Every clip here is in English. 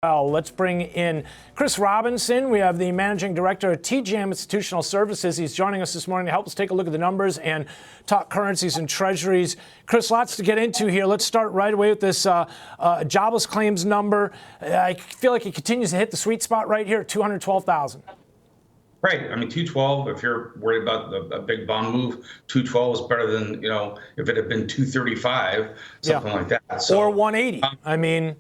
Well, let's bring in Chris Robinson. We have the managing director of TGM Institutional Services. He's joining us this morning to help us take a look at the numbers and talk currencies and treasuries. Chris, lots to get into here. Let's start right away with this jobless claims number. I feel like it continues to hit the sweet spot right here at 212,000. Right. I mean, 212, if you're worried about a big bond move, 212 is better than, if it had been 235, something like that. So, or 180.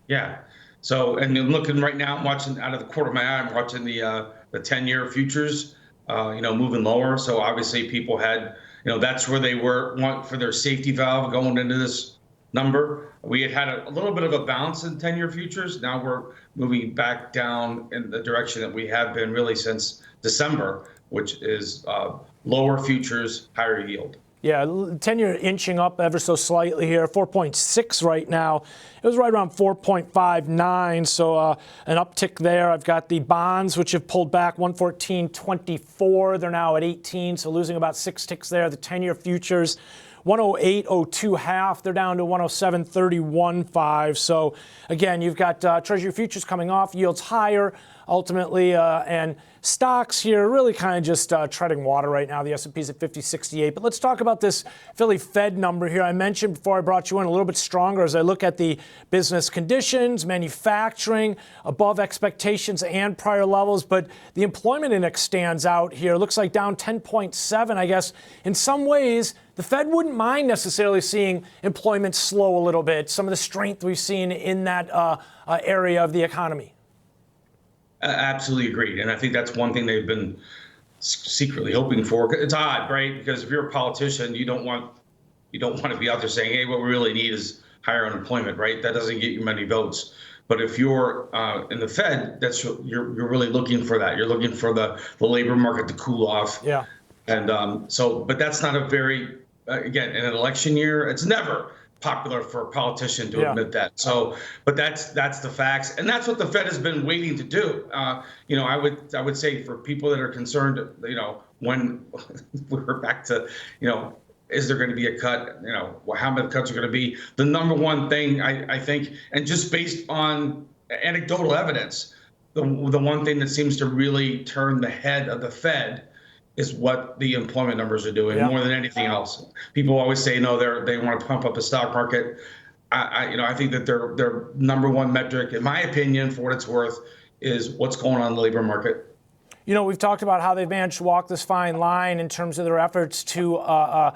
Yeah. So, and then looking right now, I'm watching out of the corner of my eye, I'm watching the 10-year futures, moving lower. So obviously people had, that's where they want for their safety valve going into this number. We had a little bit of a bounce in 10-year futures. Now we're moving back down in the direction that we have been really since December, which is lower futures, higher yield. Yeah, 10-year inching up ever so slightly here, 4.6 right now. It was right around 4.59, so an uptick there. I've got the bonds, which have pulled back 114.24. They're now at 18, so losing about 6 ticks there. The 10-year futures, 108.02 half. They're down to 107.31.5. So again, you've got Treasury futures coming off, yields higher ultimately, and stocks here really kind of just treading water right now. The S&P's at 50.68. But let's talk about this Philly Fed number here. I mentioned before I brought you in a little bit stronger as I look at the business conditions, manufacturing, above expectations and prior levels. But the employment index stands out here. Looks like down 10.7, I guess. In some ways, the Fed wouldn't mind necessarily seeing employment slow a little bit, some of the strength we've seen in that area of the economy. Absolutely agreed. And I think that's one thing they've been secretly hoping for. It's odd, right? Because if you're a politician, you don't want to be out there saying, hey, what we really need is higher unemployment, right? That doesn't get you many votes. But if you're in the Fed, you're really looking for that. You're looking for the labor market to cool off. Yeah. And but that's not a very, again, in an election year, it's never popular for a politician to admit that. So, but that's the facts, and that's what the Fed has been waiting to do. I would say for people that are concerned, when we're back to, is there going to be a cut? How many cuts are going to be? The number one thing I think, and just based on anecdotal evidence, the one thing that seems to really turn the head of the Fed is what the employment numbers are doing more than anything else. People always say, no, they want to pump up the stock market. I think that their number one metric, in my opinion, for what it's worth, is what's going on in the labor market. We've talked about how they've managed to walk this fine line in terms of their efforts to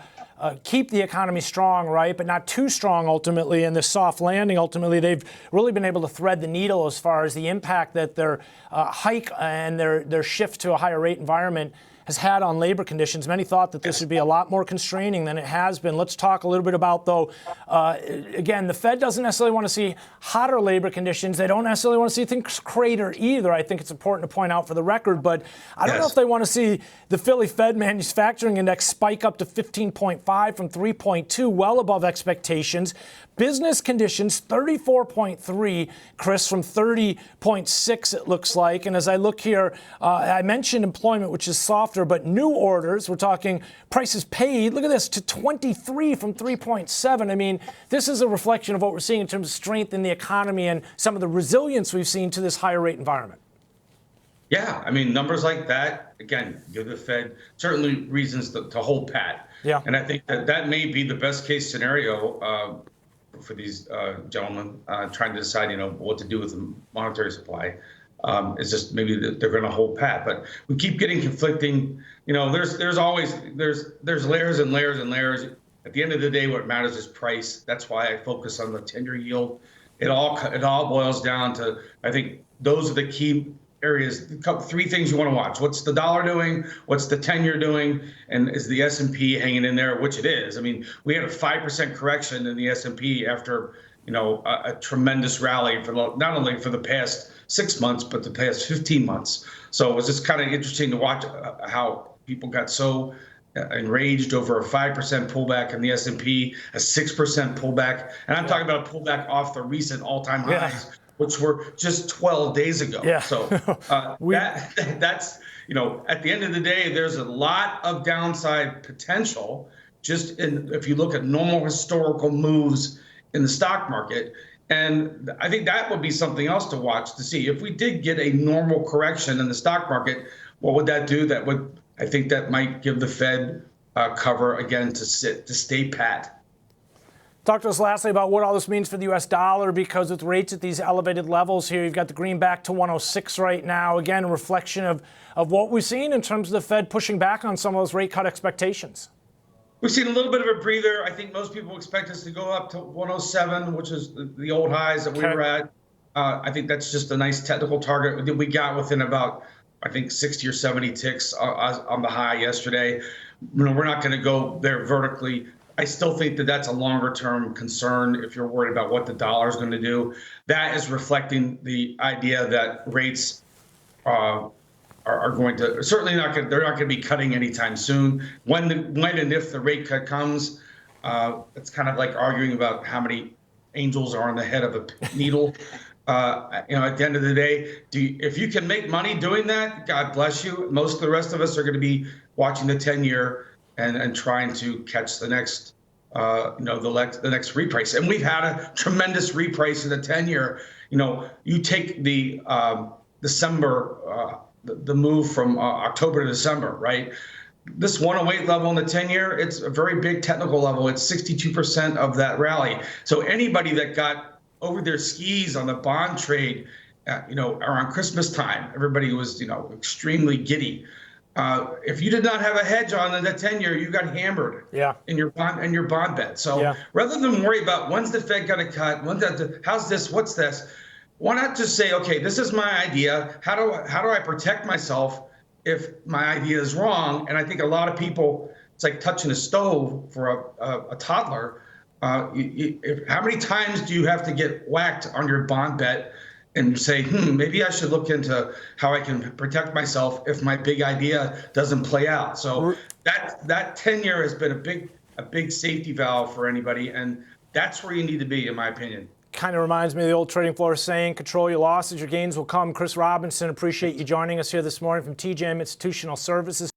keep the economy strong, right, but not too strong ultimately, and the soft landing ultimately. They've really been able to thread the needle as far as the impact that their hike and their shift to a higher rate environment has had on labor conditions. Many thought that this would be a lot more constraining than it has been. Let's talk a little bit about, though, again, the Fed doesn't necessarily want to see hotter labor conditions. They don't necessarily want to see things crater either. I think it's important to point out for the record, but I don't know if they want to see the Philly Fed manufacturing index spike up to 15.5 from 3.2, well above expectations. Business conditions, 34.3, Chris, from 30.6, it looks like. And as I look here, I mentioned employment, which is softer, but new orders, we're talking prices paid, look at this, to 23 from 3.7. I mean, this is a reflection of what we're seeing in terms of strength in the economy and some of the resilience we've seen to this higher rate environment. Yeah, I mean, numbers like that, again, give the Fed certainly reasons to hold pat. Yeah. And I think that may be the best case scenario for these gentlemen trying to decide, what to do with the monetary supply. It's just maybe that they're going to hold pat, but we keep getting conflicting. There's always layers and layers and layers. At the end of the day, what matters is price. That's why I focus on the 10-year yield. It all boils down to, I think those are the key areas. Three things you want to watch. What's the dollar doing? What's the 10-year doing? And is the S&P hanging in there, which it is. I mean, we had a 5% correction in the S&P after, a tremendous rally for not only for the past 6 months, but the past 15 months. So it was just kind of interesting to watch how people got so enraged over a 5% pullback in the S&P, a 6% pullback. And I'm talking about a pullback off the recent all-time highs, which were just 12 days ago. Yeah. So that's, at the end of the day, there's a lot of downside potential. If you look at normal historical moves in the stock market, And I think that would be something else to watch to see if we did get a normal correction in the stock market, what would that do? I think that might give the Fed cover again to stay pat. Talk to us lastly about what all this means for the U.S. dollar, because with rates at these elevated levels here, you've got the greenback to 106 right now. Again, a reflection of what we've seen in terms of the Fed pushing back on some of those rate cut expectations. We've seen a little bit of a breather. I think most people expect us to go up to 107, which is the old highs that we were at. I think that's just a nice technical target that we got within about, I think, 60 or 70 ticks on the high yesterday. We're not going to go there vertically. I still think that that's a longer term concern if you're worried about what the dollar is going to do. That is reflecting the idea that rates are going to certainly they're not going to be cutting anytime soon. When and if the rate cut comes, it's kind of like arguing about how many angels are on the head of a needle. At the end of the day, if you can make money doing that, God bless you. Most of the rest of us are going to be watching the 10-year and trying to catch the next, the next reprice. And we've had a tremendous reprice in the 10-year. You take the December, the move from October to December, right? This 108 level in the 10-year, it's a very big technical level. It's 62% of that rally. So anybody that got over their skis on the bond trade, around Christmas time, everybody was, extremely giddy. If you did not have a hedge on the 10-year, you got hammered in your bond bet. So rather than worry about when's the Fed going to cut, how's this, what's this, why not just say, okay, this is my idea. How do I protect myself if my idea is wrong? And I think a lot of people, it's like touching a stove for a toddler. How many times do you have to get whacked on your bond bet and say, maybe I should look into how I can protect myself if my big idea doesn't play out? So that 10-year has been a big safety valve for anybody, and that's where you need to be, in my opinion. Kind of reminds me of the old trading floor saying, control your losses, your gains will come. Chris Robinson, appreciate you joining us here this morning from TJM Institutional Services.